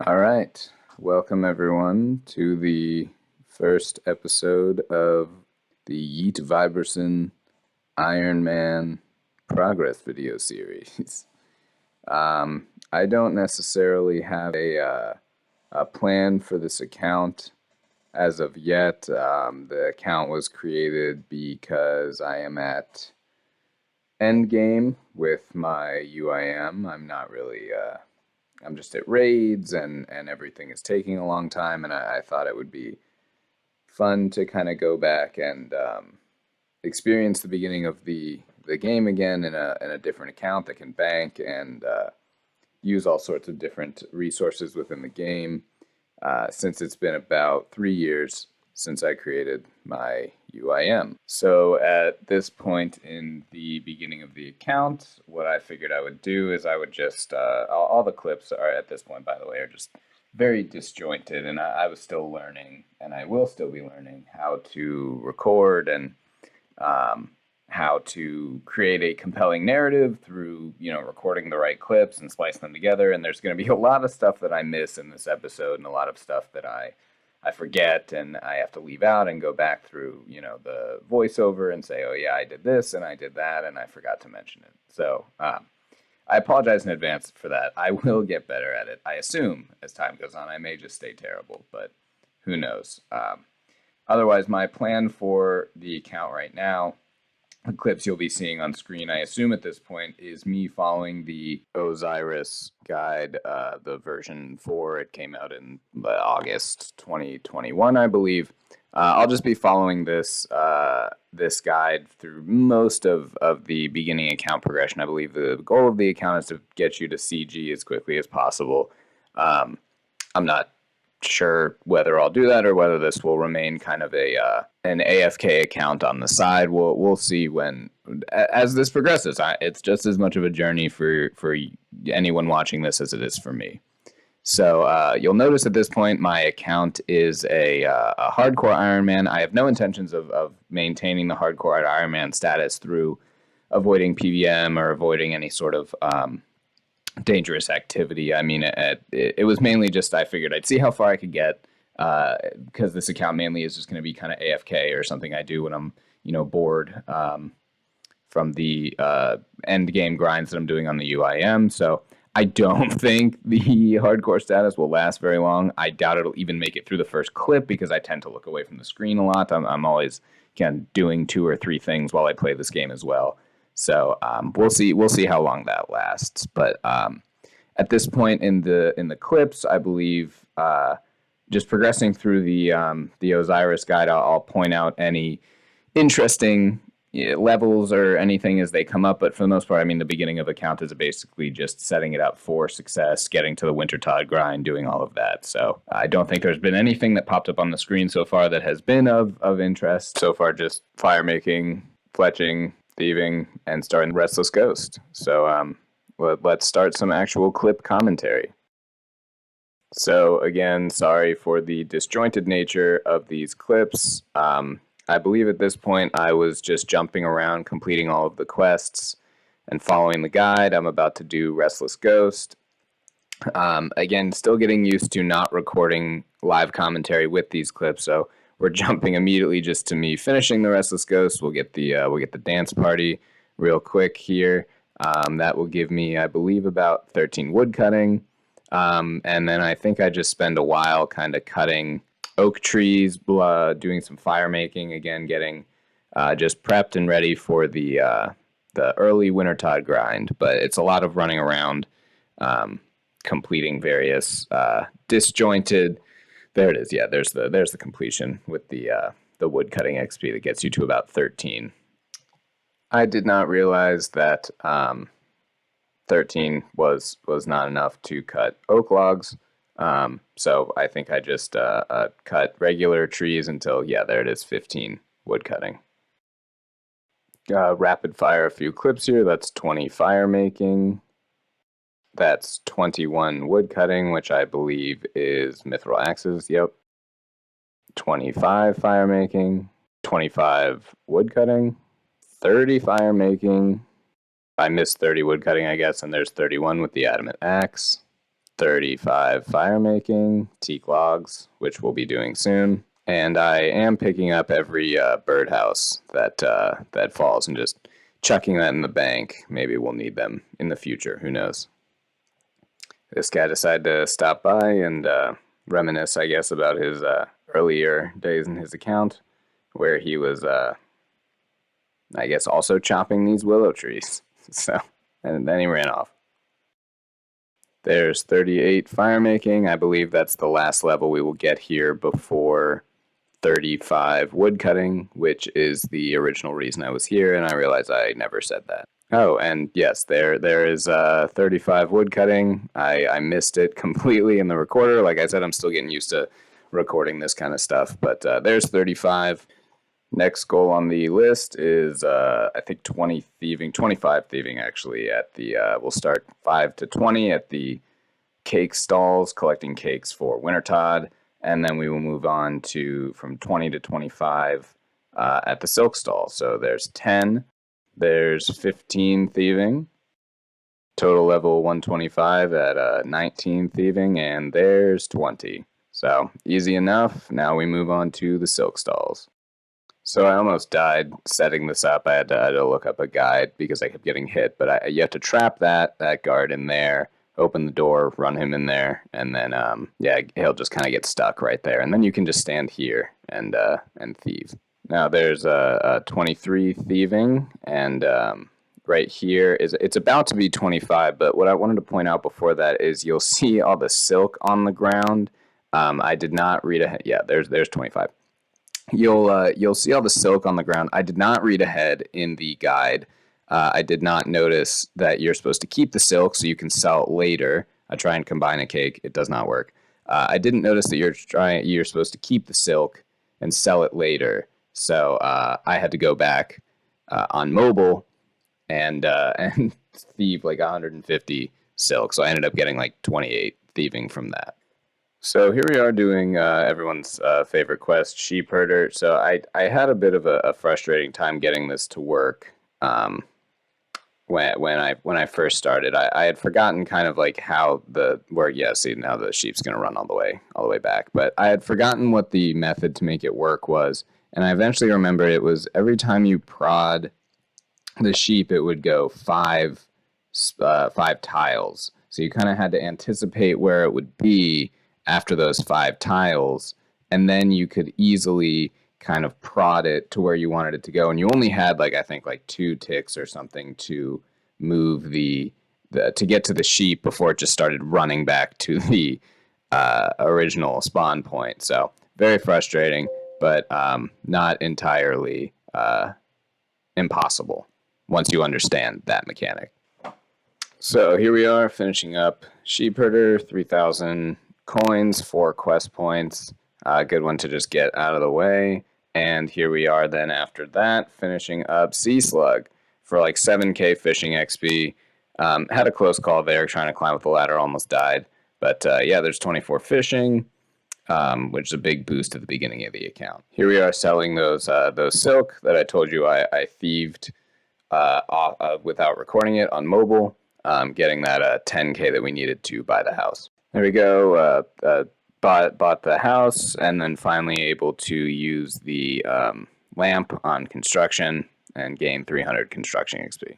All right. Welcome, everyone, to the first episode of the Yeet Viberson Ironman progress video series. I don't necessarily have a plan for this account as of yet. The account was created because I am at endgame with my UIM. I'm just at raids and everything is taking a long time, and I thought it would be fun to kind of go back and experience the beginning of the game again in a different account that can bank and use all sorts of different resources within the game. Since it's been about 3 years since I created my UIM. So at this point in the beginning of the account, what I figured I would do is I would just, all the clips are at this point, by the way, are just very disjointed, and I was still learning, and I will still be learning how to record and how to create a compelling narrative through, recording the right clips and splicing them together. And there's going to be a lot of stuff that I miss in this episode and a lot of stuff that I forget and I have to leave out and go back through, the voiceover and say, oh yeah, I did this and I did that and I forgot to mention it. So I apologize in advance for that. I will get better at it. I assume as time goes on, I may just stay terrible, but who knows? Otherwise, my plan for the account right now, the clips you'll be seeing on screen, I assume at this point, is me following the OSRS guide, the version 4. It came out in August 2021, I believe. I'll just be following this guide through most of the beginning account progression. I believe the goal of the account is to get you to CG as quickly as possible. I'm not sure whether I'll do that or whether this will remain kind of an AFK account on the side. We'll see as this progresses. It's just as much of a journey for anyone watching this as it is for me. So you'll notice at this point my account is a hardcore Ironman. I have no intentions of maintaining the hardcore Ironman status through avoiding PVM or avoiding any sort of dangerous activity. I mean, it was mainly just I figured I'd see how far I could get because this account mainly is just going to be kind of AFK or something I do when I'm bored from the end game grinds that I'm doing on the UIM. So I don't think the hardcore status will last very long. I doubt it'll even make it through the first clip because I tend to look away from the screen a lot. I'm always kind of doing 2 or 3 things while I play this game as well. So we'll see how long that lasts. But at this point in the clips, I believe just progressing through the OSRS guide, I'll point out any interesting levels or anything as they come up. But for the most part, I mean, the beginning of a count is basically just setting it up for success, getting to the Wintertod grind, doing all of that. So I don't think there's been anything that popped up on the screen so far that has been of interest. So far, just fire making, fletching, thieving, and starting Restless Ghost. So let's start some actual clip commentary. So again, sorry for the disjointed nature of these clips. I believe at this point I was just jumping around, completing all of the quests and following the guide. I'm about to do Restless Ghost. Again, still getting used to not recording live commentary with these clips, so we're jumping immediately just to me finishing the Restless Ghost. We'll get the dance party real quick here. That will give me, I believe, about 13 wood cutting. And then I think I just spend a while kind of cutting oak trees, doing some fire making, again, getting just prepped and ready for the early Wintertod grind. But it's a lot of running around, completing various disjointed. There it is. Yeah, there's the completion with the wood cutting XP that gets you to about 13. I did not realize that 13 was not enough to cut oak logs. So I think I just cut regular trees until, yeah, there it is, 15 wood cutting. Rapid fire a few clips here. That's 20 fire making. That's 21 wood cutting, which I believe is mithril axes. Yep. 25 fire making. 25 wood cutting. 30 fire making. I missed 30 wood cutting, I guess, and there's 31 with the adamant axe. 35 fire making, teak logs, which we'll be doing soon. And I am picking up every birdhouse that falls and just chucking that in the bank. Maybe we'll need them in the future. Who knows? This guy decided to stop by and reminisce, I guess, about his earlier days in his account, where he was, I guess, also chopping these willow trees. So, and then he ran off. There's 38 fire making. I believe that's the last level we will get here before 35 wood cutting, which is the original reason I was here, and I realized I never said that. Oh, and yes, there is 35 wood cutting. I missed it completely in the recorder. Like I said, I'm still getting used to recording this kind of stuff, but there's 35. Next goal on the list is I think 25 thieving actually at the we'll start 5 to 20 at the cake stalls, collecting cakes for Wintertod, and then we will move on to from 20 to 25 at the silk stall. So there's 10, there's 15 thieving, total level 125 at 19 thieving, and there's 20. So easy enough. Now we move on to the silk stalls. So I almost died setting this up. I had to look up a guide because I kept getting hit, but you have to trap that guard in there, open the door, run him in there, and then he'll just kind of get stuck right there, and then you can just stand here and thieve. Now there's 23 thieving, and right here it's about to be 25. But what I wanted to point out before that is you'll see all the silk on the ground. I did not read ahead. Yeah, there's 25. You'll see all the silk on the ground. I did not read ahead in the guide. I did not notice that you're supposed to keep the silk so you can sell it later. I try and combine a cake. It does not work. I didn't notice that you're supposed to keep the silk and sell it later. So I had to go back on mobile and thieve like 150 silk. So I ended up getting like 28 thieving from that. So here we are doing everyone's favorite quest, sheep herder. So I had a bit of a frustrating time getting this to work when I first started. I had forgotten kind of like how see now the sheep's gonna run all the way back. But I had forgotten what the method to make it work was, and I eventually remembered it was every time you prod the sheep, it would go five tiles. So you kind of had to anticipate where it would be after those 5 tiles, and then you could easily kind of prod it to where you wanted it to go. And you only had I think 2 ticks or something to move to get to the sheep before it just started running back to the original spawn point. So very frustrating, but not entirely impossible once you understand that mechanic. So here we are finishing up sheep herder, 3,000 coins, 4 quest points. Good one to just get out of the way. And here we are then after that, finishing up Sea Slug for like 7k fishing XP. Had a close call there, trying to climb up the ladder, almost died. But there's 24 fishing, which is a big boost at the beginning of the account. Here we are selling those silk that I told you I thieved without recording it on mobile, getting that 10k that we needed to buy the house. There we go. Bought the house, and then finally able to use the lamp on construction and gain 300 construction XP.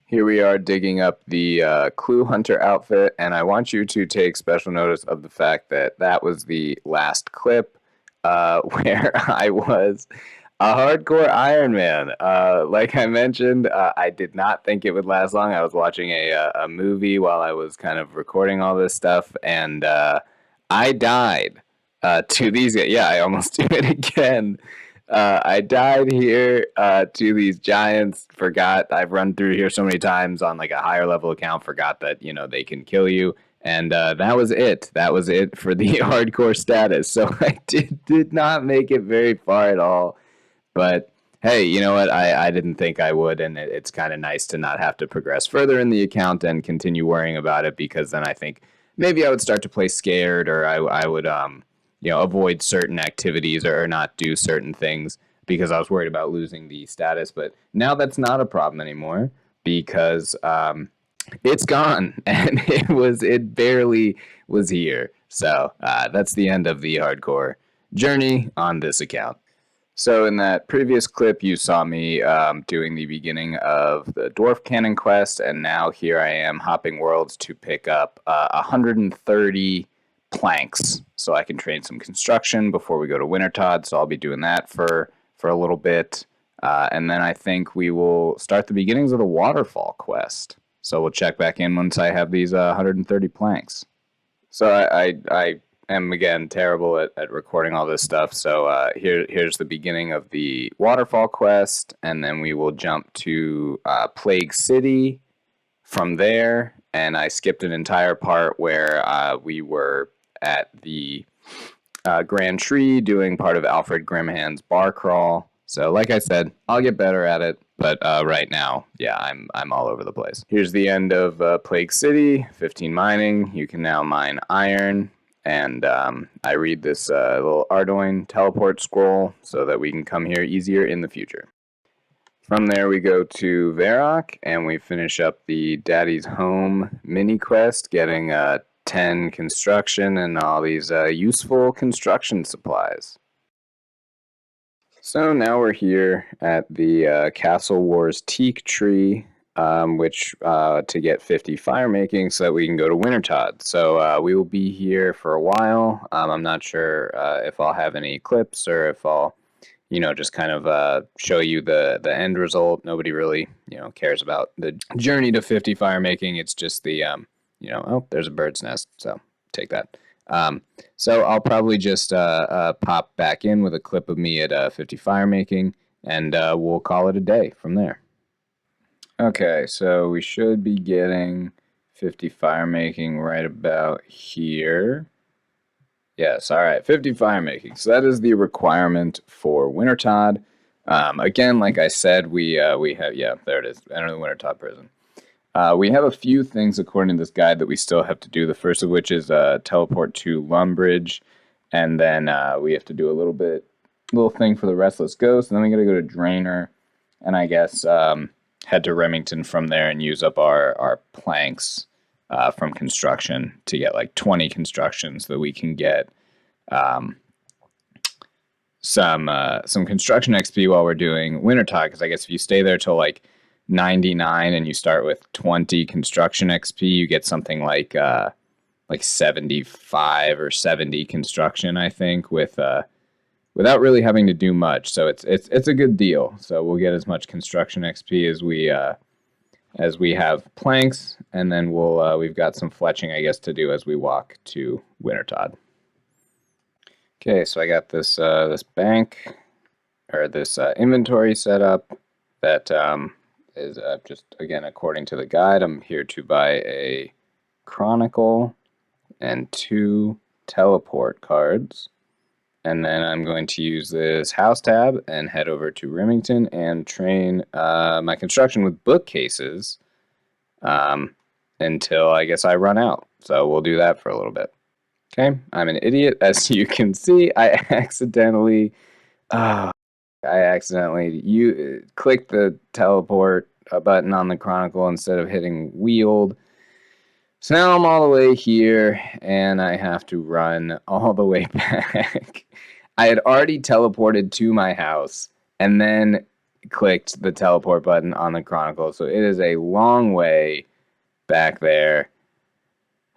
Here we are digging up the Clue Hunter outfit, and I want you to take special notice of the fact that was the last clip where I was a hardcore Ironman. Like I mentioned, I did not think it would last long. I was watching a movie while I was kind of recording all this stuff, and I died to these guys. Yeah, I almost do it again. I died here to these giants. Forgot I've run through here so many times on like a higher level account. Forgot that they can kill you, and that was it. That was it for the hardcore status. So I did not make it very far at all. But hey, you know what? I didn't think I would, and it's kind of nice to not have to progress further in the account and continue worrying about it, because then I think maybe I would start to play scared, or I would avoid certain activities or not do certain things because I was worried about losing the status. But now that's not a problem anymore, because it's gone, and it barely was here. So that's the end of the hardcore journey on this account. So in that previous clip, you saw me doing the beginning of the Dwarf Cannon quest, and now here I am hopping worlds to pick up 130 planks, so I can train some construction before we go to Wintertodd. So I'll be doing that for a little bit, and then I think we will start the beginnings of the Waterfall quest. So we'll check back in once I have these 130 planks. So I am again terrible at recording all this stuff. So here's the beginning of the Waterfall quest, and then we will jump to Plague City from there. And I skipped an entire part where we were at the Grand Tree doing part of Alfred Grimhand's bar crawl. So like I said, I'll get better at it. But right now, yeah, I'm all over the place. Here's the end of Plague City, 15 mining. You can now mine iron. And I read this little Ardoin teleport scroll so that we can come here easier in the future. From there, we go to Varrock, and we finish up the Daddy's Home mini quest, getting 10 construction and all these useful construction supplies. So now we're here at the Castle Wars Teak Tree, which to get 50 fire making so that we can go to Wintertodd. So we will be here for a while. I'm not sure if I'll have any clips or if I'll, just kind of show you the end result. Nobody really, cares about the journey to 50 fire making. It's just the, oh, there's a bird's nest. So take that. So I'll probably just pop back in with a clip of me at 50 fire making, and we'll call it a day from there. Okay, so we should be getting 50 fire making right about here. Yes, all right, 50 fire making. So that is the requirement for Wintertodd. Again, like I said, we have, yeah, there it is, enter the Wintertodd prison. We have a few things according to this guide that we still have to do. The first of which is teleport to Lumbridge, and then we have to do a little thing for the Restless Ghost, and then we got to go to Drainer, and I guess head to Remington from there and use up our planks from construction to get like 20 constructions so that we can get some construction XP while we're doing Wintertodd. Because I guess if you stay there till like 99 and you start with 20 construction XP, you get something like 75 or 70 construction, I think, without really having to do much. So it's a good deal. So we'll get as much construction XP as we have planks, and then we've got some fletching, I guess, to do as we walk to Wintertodd. Okay, so I got this bank or this inventory set up that is just, again, according to the guide. I'm here to buy a Chronicle and 2 teleport cards. And then I'm going to use this house tab and head over to Remington and train my construction with bookcases until I guess I run out. So we'll do that for a little bit. Okay, I'm an idiot. As you can see, I accidentally clicked the teleport button on the Chronicle instead of hitting wield. So now I'm all the way here, and I have to run all the way back. I had already teleported to my house, and then clicked the teleport button on the Chronicle, so it is a long way back there.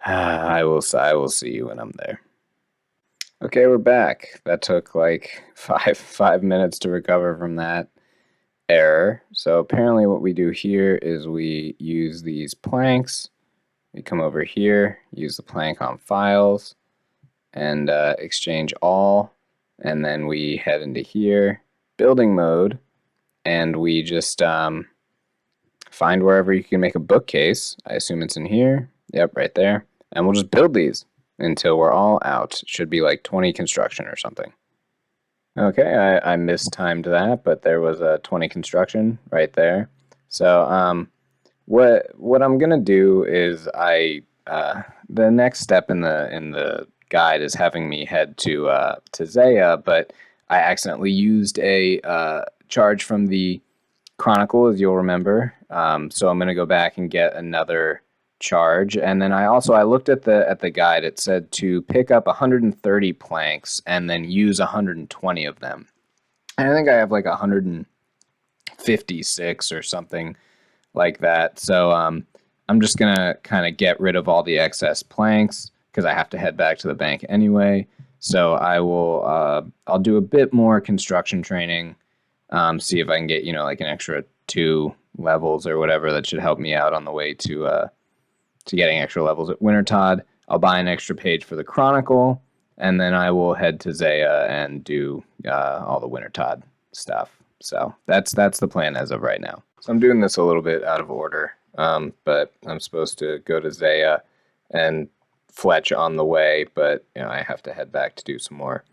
I will see you when I'm there. Okay, we're back. That took like five minutes to recover from that error. So apparently what we do here is we use these planks. We come over here, use the plank on files, and exchange all, and then we head into here, building mode, and we just find wherever you can make a bookcase. I assume it's in here. Yep, right there. And we'll just build these until we're all out. It should be like 20 construction or something. Okay, I mistimed that, but there was a 20 construction right there. So what I'm gonna do is the next step in the guide is having me head to Zaya, but I accidentally used a charge from the Chronicle, as you'll remember. So I'm going to go back and get another charge. And then I looked at the guide. It said to pick up 130 planks and then use 120 of them. And I think I have like 156 or something like that. So I'm just going to kind of get rid of all the excess planks because I have to head back to the bank anyway. So I'll do a bit more construction training, see if I can get, like an extra 2 levels or whatever. That should help me out on the way to getting extra levels at Wintertodd. I'll buy an extra page for the Chronicle, and then I will head to Zaya and do all the Wintertodd stuff. So that's the plan as of right now. So I'm doing this a little bit out of order, but I'm supposed to go to Zaya and Fletch on the way, but I have to head back to do some more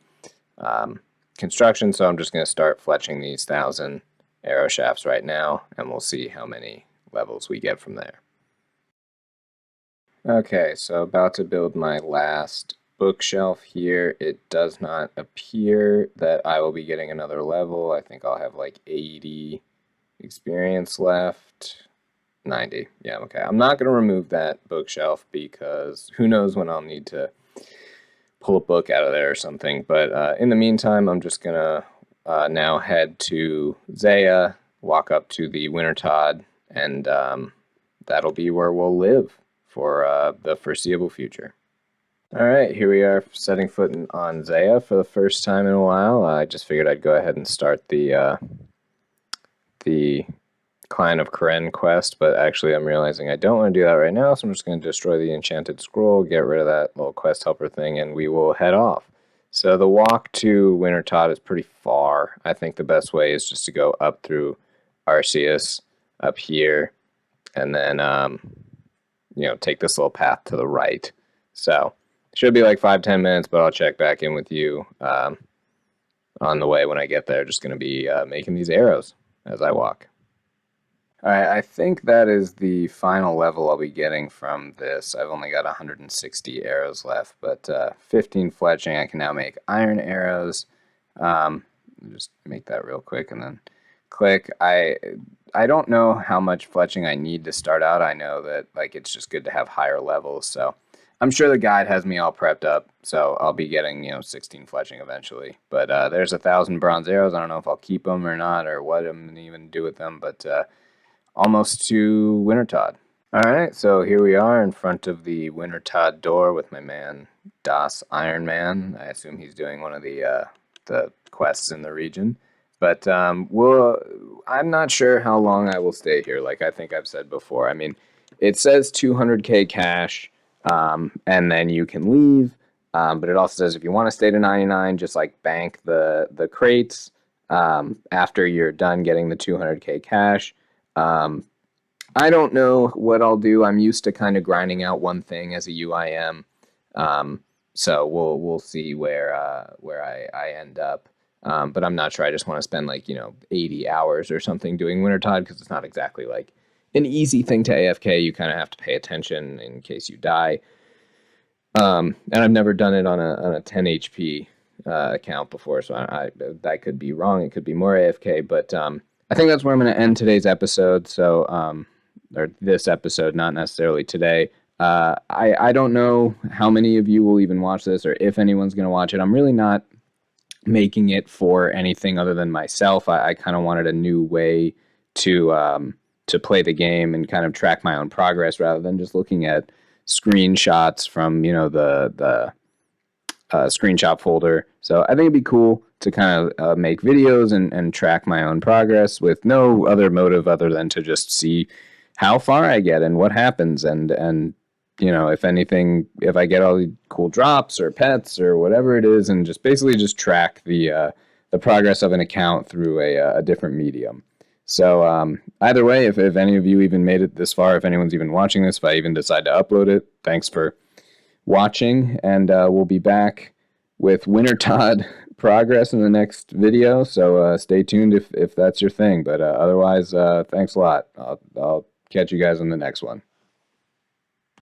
construction. So I'm just going to start fletching these 1,000 arrow shafts right now, and we'll see how many levels we get from there. Okay, so about to build my last bookshelf here. It does not appear that I will be getting another level. I think I'll have like 80 experience left. 90. Yeah, okay. I'm not going to remove that bookshelf because who knows when I'll need to pull a book out of there or something. But in the meantime, I'm just going to now head to Zaya, walk up to the Wintertodd, and that'll be where we'll live for the foreseeable future. All right, here we are setting foot on Zaya for the first time in a while. I just figured I'd go ahead and start the Client of Karen quest, but actually I'm realizing I don't want to do that right now, so I'm just going to destroy the enchanted scroll, get rid of that little quest helper thing, and we will head off. So the walk to Wintertodd is pretty far. I think the best way is just to go up through Arceus up here, and then take this little path to the right. So should be like 5-10 minutes, but I'll check back in with you on the way when I get there. Just going to be making these arrows as I walk. All right, I think that is the final level I'll be getting from this. I've only got 160 arrows left, but 15 fletching. I can now make iron arrows. Just make that real quick and then click. I don't know how much fletching I need to start out. I know that it's just good to have higher levels, so I'm sure the guide has me all prepped up, so I'll be getting 16 fletching eventually. But there's 1,000 bronze arrows. I don't know if I'll keep them or not, or what I'm gonna even do with them, but almost to Wintertodd. All right, so here we are in front of the Wintertodd door with my man Das Ironman. I assume he's doing one of the quests in the region. But I'm not sure how long I will stay here. Like I think I've said before. I mean, it says 200k cash, and then you can leave. But it also says if you want to stay to 99, just bank the crates after you're done getting the 200k cash. I don't know what I'll do. I'm used to kind of grinding out one thing as a UIM. So we'll see where I end up. But I'm not sure. I just want to spend 80 hours or something doing Wintertodd because it's not exactly an easy thing to AFK. You kind of have to pay attention in case you die. And I've never done it on a 10 HP account before, so I that could be wrong. It could be more AFK, but I think that's where I'm going to end today's episode. So, or this episode, not necessarily today. I don't know how many of you will even watch this or if anyone's going to watch it. I'm really not making it for anything other than myself. I kind of wanted a new way to play the game and kind of track my own progress rather than just looking at screenshots from the screenshot folder. So I think it'd be cool to kind of make videos and track my own progress with no other motive other than to just see how far I get and what happens and if anything, if I get all the cool drops or pets or whatever it is, and just basically just track the progress of an account through a different medium. So either way, if any of you even made it this far, if anyone's even watching this, if I even decide to upload it, thanks for watching, and we'll be back with Wintertodd progress in the next video, so stay tuned if that's your thing. But otherwise, thanks a lot. I'll catch you guys in the next one.